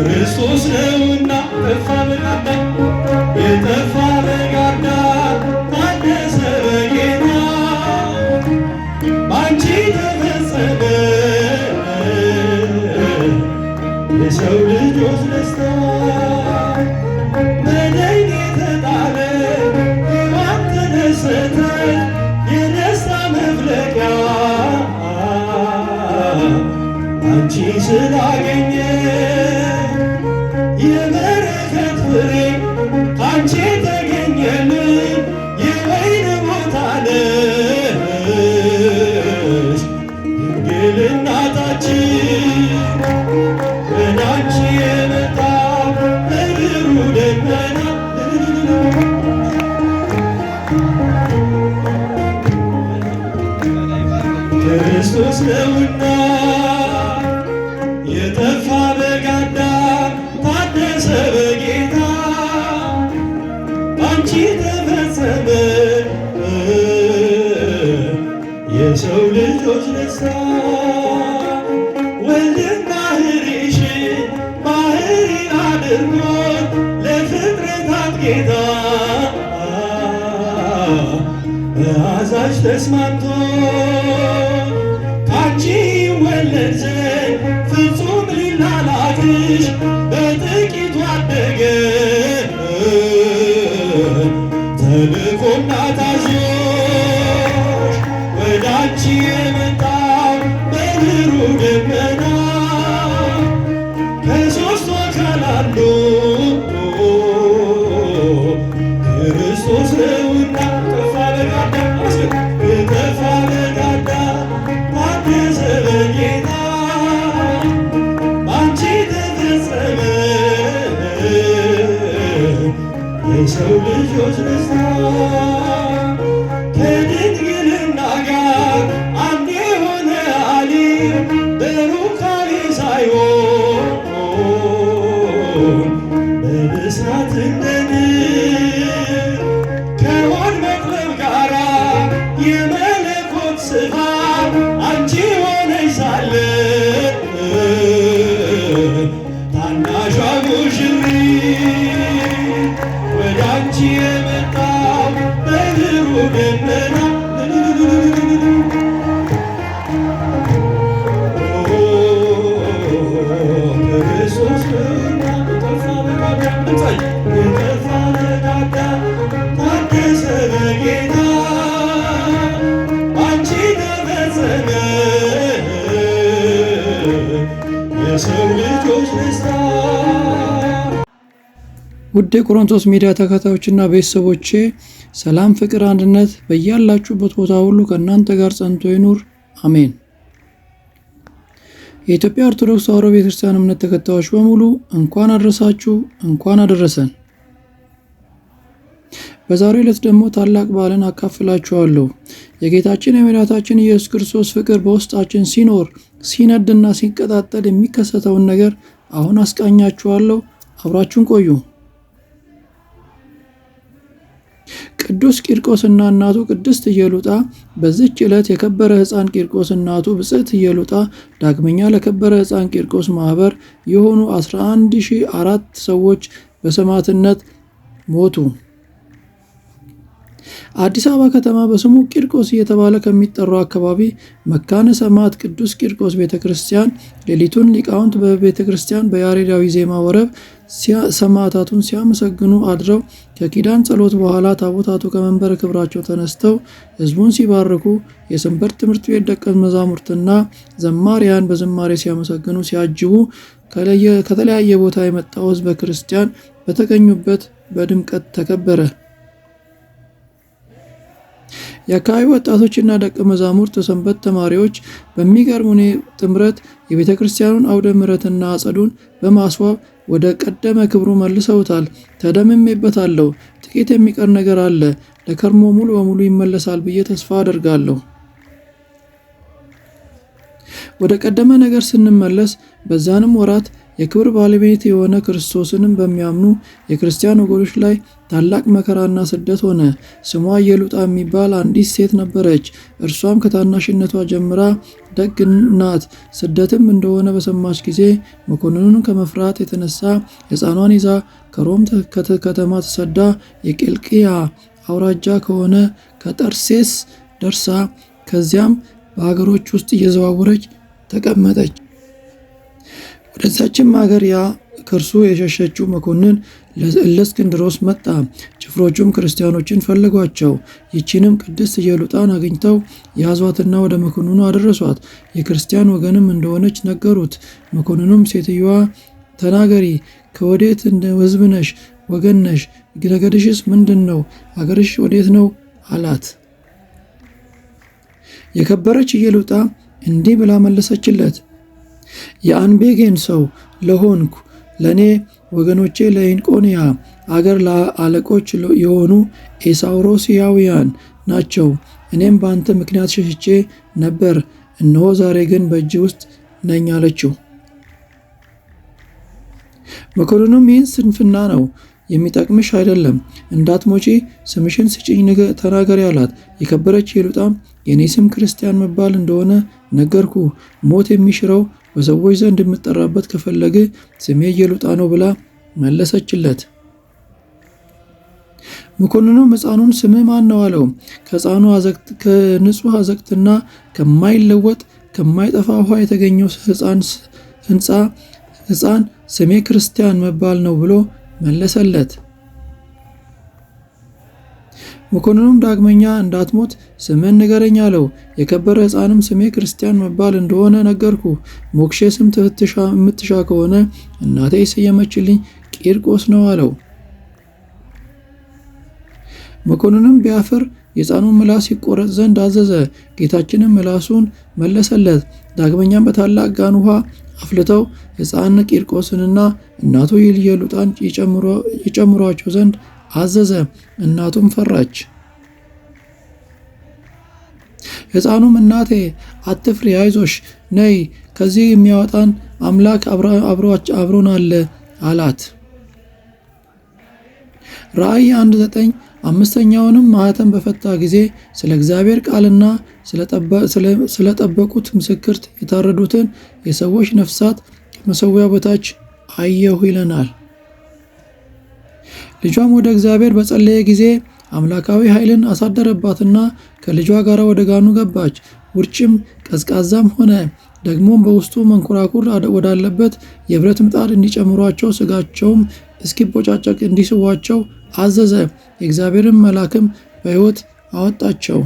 ክርስቶስ ነውና ጠፋ በጋዳ የጠፋ በጋዳ ታደሰ በጌታ ባንቺ ተፈጸመ የሰው ልጆች ደስታ መለኝ ተጣለ ሕይወት ተደሰተ የደስታ መፍለቂያ አንቺ ስላገኘ የበረከት ፍሬ ካንቺ ተገኘልን የወይን ቦታ ነሽ ድንግል እናታችን ወደ አንቺ የመጣ በብሩ ደመና ክርስቶስ ነውና የጠፋ በጋዳ ታደሰ በጌታ ባንቺ ተፈጸመ የሰው ልጆች ደስታ ወልድን ባህሪሽን ባህሪ አድርጎት ለፍጥረታት ጌታ መዓዛሽ ተስማምቶ ካንቺ ይወለድ ዘንድ ፍጹም ሊላላክሽ በጥቂቱ አደገ ተልኮና ታዞሽ ወደ አንቺ የመጣው በብሩህ ደመና ከሦስቱ አካል አንዱ ክርስቶስ ነውና ጠፋ በጋዳ ጠፋ በጋዳ ታደሰ በጌታ ባንቺ ተፈጸመ የሰው ልጆች ደስታ ከድንግልና ጋር አንድ የሆነ ዓለም በሩካቤ ሳይሆን በብስራት ከሆድ መቅረብ ጋራ የመለኮት ስፋት አንቺ ሆነሽ ሳለ ታናሿ ሙሽሪት ወደ አንቺ የመጣው በብሩህ ደመና ክርስቶስ ነውና የጠፋ በጋዳ የጠፋ በጋዳ ታደሰ በጌታ ባንቺ ተፈጸመ የሰው ልጆች ደስታ። ውድ የቆሮንቶስ ሚዲያ ተከታዮችና ቤተሰቦቼ ሰላም፣ ፍቅር፣ አንድነት በያላችሁበት ቦታ ሁሉ ከእናንተ ጋር ጸንቶ ይኑር፣ አሜን። የኢትዮጵያ ኦርቶዶክስ ተዋሕዶ ቤተክርስቲያን እምነት ተከታዮች በሙሉ እንኳን አደረሳችሁ፣ እንኳን አደረሰን። በዛሬው ዕለት ደግሞ ታላቅ በዓልን አካፍላችኋለሁ። የጌታችን የመድኃኒታችን ኢየሱስ ክርስቶስ ፍቅር በውስጣችን ሲኖር ሲነድና ሲቀጣጠል የሚከሰተውን ነገር አሁን አስቃኛችኋለሁ። አብራችሁን ቆዩ። ቅዱስ ቂርቆስና እናቱ ቅድስት ኢየሉጣ በዚች ዕለት የከበረ ሕፃን ቂርቆስ እናቱ ብጽዕት ኢየሉጣ ዳግመኛ ለከበረ ሕፃን ቂርቆስ ማኅበር የሆኑ 11,004 ሰዎች በሰማዕትነት ሞቱ። አዲስ አበባ ከተማ በስሙ ቂርቆስ እየተባለ ከሚጠራው አካባቢ መካነ ሰማዕት ቅዱስ ቂርቆስ ቤተክርስቲያን ሌሊቱን ሊቃውንት በቤተክርስቲያን በያሬዳዊ ዜማ ወረብ ሰማዕታቱን ሲያመሰግኑ አድረው ከኪዳን ጸሎት በኋላ ታቦታቱ ከመንበረ ክብራቸው ተነስተው ሕዝቡን ሲባርኩ የሰንበት ትምህርት ቤት ደቀ መዛሙርትና ዘማሪያን በዝማሬ ሲያመሰግኑ ሲያጅቡ ከተለያየ ቦታ የመጣው ሕዝበ ክርስቲያን በተገኙበት በድምቀት ተከበረ። የአካባቢ ወጣቶችና ደቀ መዛሙርት ሰንበት ተማሪዎች በሚገርም ጥምረት የቤተ ክርስቲያኑን አውደ ምሕረትና አጸዱን በማስዋብ ወደ ቀደመ ክብሩ መልሰውታል። ተደምሜበታለሁ። ጥቂት የሚቀር ነገር አለ። ለከርሞ ሙሉ በሙሉ ይመለሳል ብዬ ተስፋ አደርጋለሁ። ወደ ቀደመ ነገር ስንመለስ በዛንም ወራት የክብር ባለቤት የሆነ ክርስቶስንም በሚያምኑ የክርስቲያን ወገኖች ላይ ታላቅ መከራና ስደት ሆነ። ስሟ ኢየሉጣ የሚባል አንዲት ሴት ነበረች። እርሷም ከታናሽነቷ ጀምራ ደግ ናት። ስደትም እንደሆነ በሰማች ጊዜ መኮንኑን ከመፍራት የተነሳ ሕፃኗን ይዛ ከሮም ከተማ ተሰዳ የቂልቅያ አውራጃ ከሆነ ከጠርሴስ ደርሳ ከዚያም በሀገሮች ውስጥ እየዘዋወረች ተቀመጠች። ወደዛችም ሀገር ያ ከእርሱ የሸሸችው መኮንን ለእስክንድሮስ መጣ። ጭፍሮቹም ክርስቲያኖችን ፈለጓቸው። ይቺንም ቅድስት ኢየሉጣን አግኝተው ያዟትና ወደ መኮንኑ አደረሷት። የክርስቲያን ወገንም እንደሆነች ነገሩት። መኮንኑም ሴትዮዋ ተናገሪ፣ ከወዴት ሕዝብ ነሽ? ወገን ነሽ? ነገድሽስ ምንድን ነው? አገርሽ ወዴት ነው? አላት። የከበረች ኢየሉጣ እንዲህ ብላ መለሰችለት። የአንቤጌን ሰው ለሆንኩ ለእኔ ወገኖቼ ለኢንቆንያ አገር አለቆች የሆኑ ኤሳውሮስያውያን ናቸው። እኔም በአንተ ምክንያት ሸሽቼ ነበር፣ እነሆ ዛሬ ግን በእጅ ውስጥ ነኝ አለችው። መኮንኑም ይህን ስንፍና ነው፣ የሚጠቅምሽ አይደለም፣ እንዳትሞጪ ስምሽን ስጭኝ ተናገሪ አላት። የከበረች ኢየሉጣም የኔ ስም ክርስቲያን መባል እንደሆነ ነገርኩ፣ ሞት የሚሽረው በሰዎች ዘንድ የምጠራበት ከፈለገ ስሜ ኢየሉጣ ነው ብላ መለሰችለት። መኮንኑም ሕፃኑን ስምህ ማን ነው አለው። ከንጹሕ አዘቅትና ከማይለወጥ ከማይጠፋ ውሃ የተገኘው ሕፃን ስሜ ክርስቲያን መባል ነው ብሎ መለሰለት። መኮንኑም ዳግመኛ እንዳትሞት ስምን ንገረኝ አለው። የከበረ ሕፃንም ስሜ ክርስቲያን መባል እንደሆነ ነገርኩ፣ ሞክሼ ስም የምትሻ ከሆነ እናቴ የሰየመችልኝ ቂርቆስ ነው አለው። መኮንኑም ቢያፍር የሕፃኑን ምላስ ይቆረጥ ዘንድ አዘዘ። ጌታችንም ምላሱን መለሰለት። ዳግመኛም በታላቅ ጋን ውሃ አፍልተው ሕፃን ቂርቆስንና እናቱ ኢየሉጣን ይጨምሯቸው ዘንድ አዘዘ። እናቱም ፈራች። ሕፃኑም እናቴ አትፍሪ፣ አይዞሽ፣ ነይ፣ ከዚህ የሚያወጣን አምላክ አብሮን አለ አላት። ራእይ 1:9 አምስተኛውንም ማኅተም በፈታ ጊዜ ስለ እግዚአብሔር ቃልና ስለጠበቁት ምስክር የታረዱትን የሰዎች ነፍሳት ከመሠዊያው በታች አየሁ ይለናል። ልጇም ወደ እግዚአብሔር በጸለየ ጊዜ አምላካዊ ኃይልን አሳደረባትና ከልጇ ጋር ወደ ጋኑ ገባች። ውርጭም ቀዝቃዛም ሆነ። ደግሞም በውስጡ መንኮራኩር ወዳለበት የብረት ምጣድ እንዲጨምሯቸው ስጋቸውም እስኪቦጫጨቅ እንዲስቧቸው አዘዘ። የእግዚአብሔርን መልአክም በሕይወት አወጣቸው።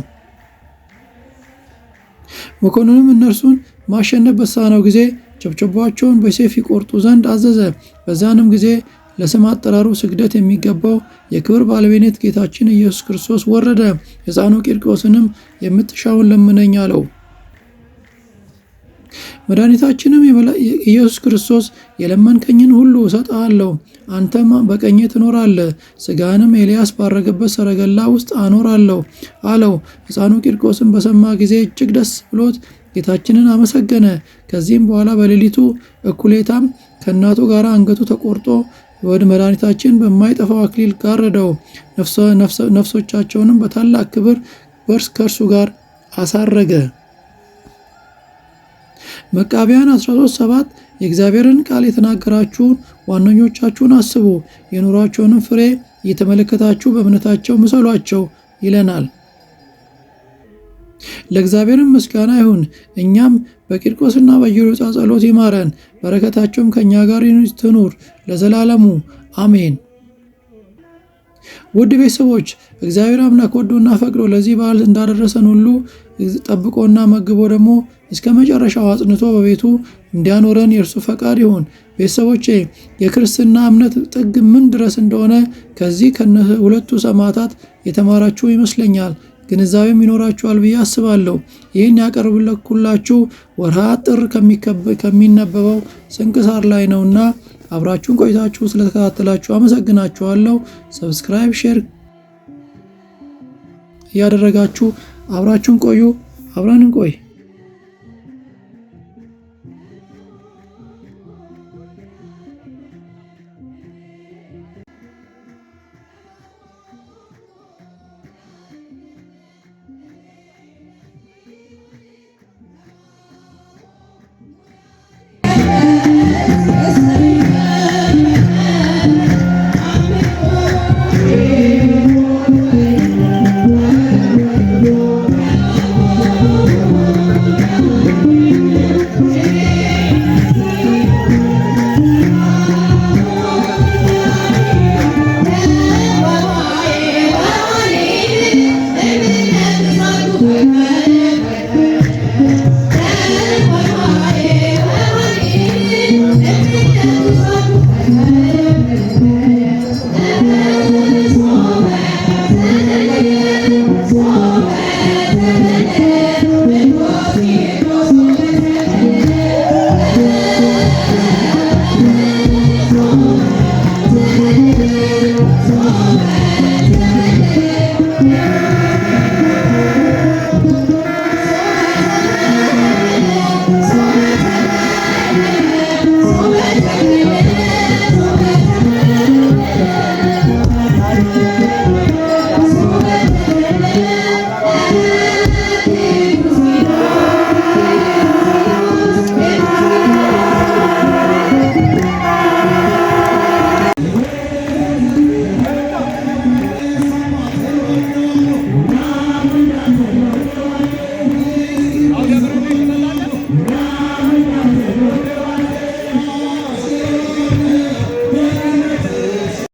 መኮንኑም እነርሱን ማሸነፍ በተሳነው ጊዜ ጨብጨባቸውን በሰይፍ ይቆርጡ ዘንድ አዘዘ። በዛንም ጊዜ ለስም አጠራሩ ስግደት የሚገባው የክብር ባለቤት ጌታችን ኢየሱስ ክርስቶስ ወረደ። ሕፃኑ ቂርቆስንም የምትሻውን ለምነኝ አለው። መድኃኒታችንም ኢየሱስ ክርስቶስ የለመንከኝን ሁሉ እሰጥሃለሁ፣ አንተም በቀኜ ትኖራለህ፣ ሥጋህንም ኤልያስ ባረገበት ሰረገላ ውስጥ አኖራለሁ አለው። ሕፃኑ ቂርቆስን በሰማ ጊዜ እጅግ ደስ ብሎት ጌታችንን አመሰገነ። ከዚህም በኋላ በሌሊቱ እኩሌታም ከእናቱ ጋር አንገቱ ተቆርጦ ወደ መድኃኒታችን በማይጠፋው አክሊል ጋረደው። ነፍሶቻቸውንም በታላቅ ክብር ከእርሱ ጋር አሳረገ። መቃብያን 13:7 የእግዚአብሔርን ቃል የተናገራችሁን ዋነኞቻችሁን አስቡ፣ የኑሯቸውንም ፍሬ እየተመለከታችሁ በእምነታቸው ምሰሏቸው ይለናል። ለእግዚአብሔርም ምስጋና ይሁን። እኛም በቂርቆስና በኢየሉጣ ጸሎት ይማረን፣ በረከታቸውም ከእኛ ጋር ትኑር ለዘላለሙ አሜን። ውድ ቤተሰቦች እግዚአብሔር አምላክ ወዶና ፈቅዶ ለዚህ በዓል እንዳደረሰን ሁሉ ጠብቆና መግቦ ደግሞ እስከ መጨረሻው አጽንቶ በቤቱ እንዲያኖረን የእርሱ ፈቃድ ይሁን። ቤተሰቦቼ የክርስትና እምነት ጥግ ምን ድረስ እንደሆነ ከዚህ ከሁለቱ ሰማዕታት የተማራችሁ ይመስለኛል። ግንዛቤም ይኖራችኋል ብዬ አስባለሁ። ይህን ያቀርብላችሁ ወርሃ ጥር ከሚነበበው ስንክሳር ላይ ነውና አብራችሁን ቆይታችሁ ስለተከታተላችሁ አመሰግናችኋለሁ። ሰብስክራይብ፣ ሼር እያደረጋችሁ አብራችሁን ቆዩ። አብረን እንቆይ።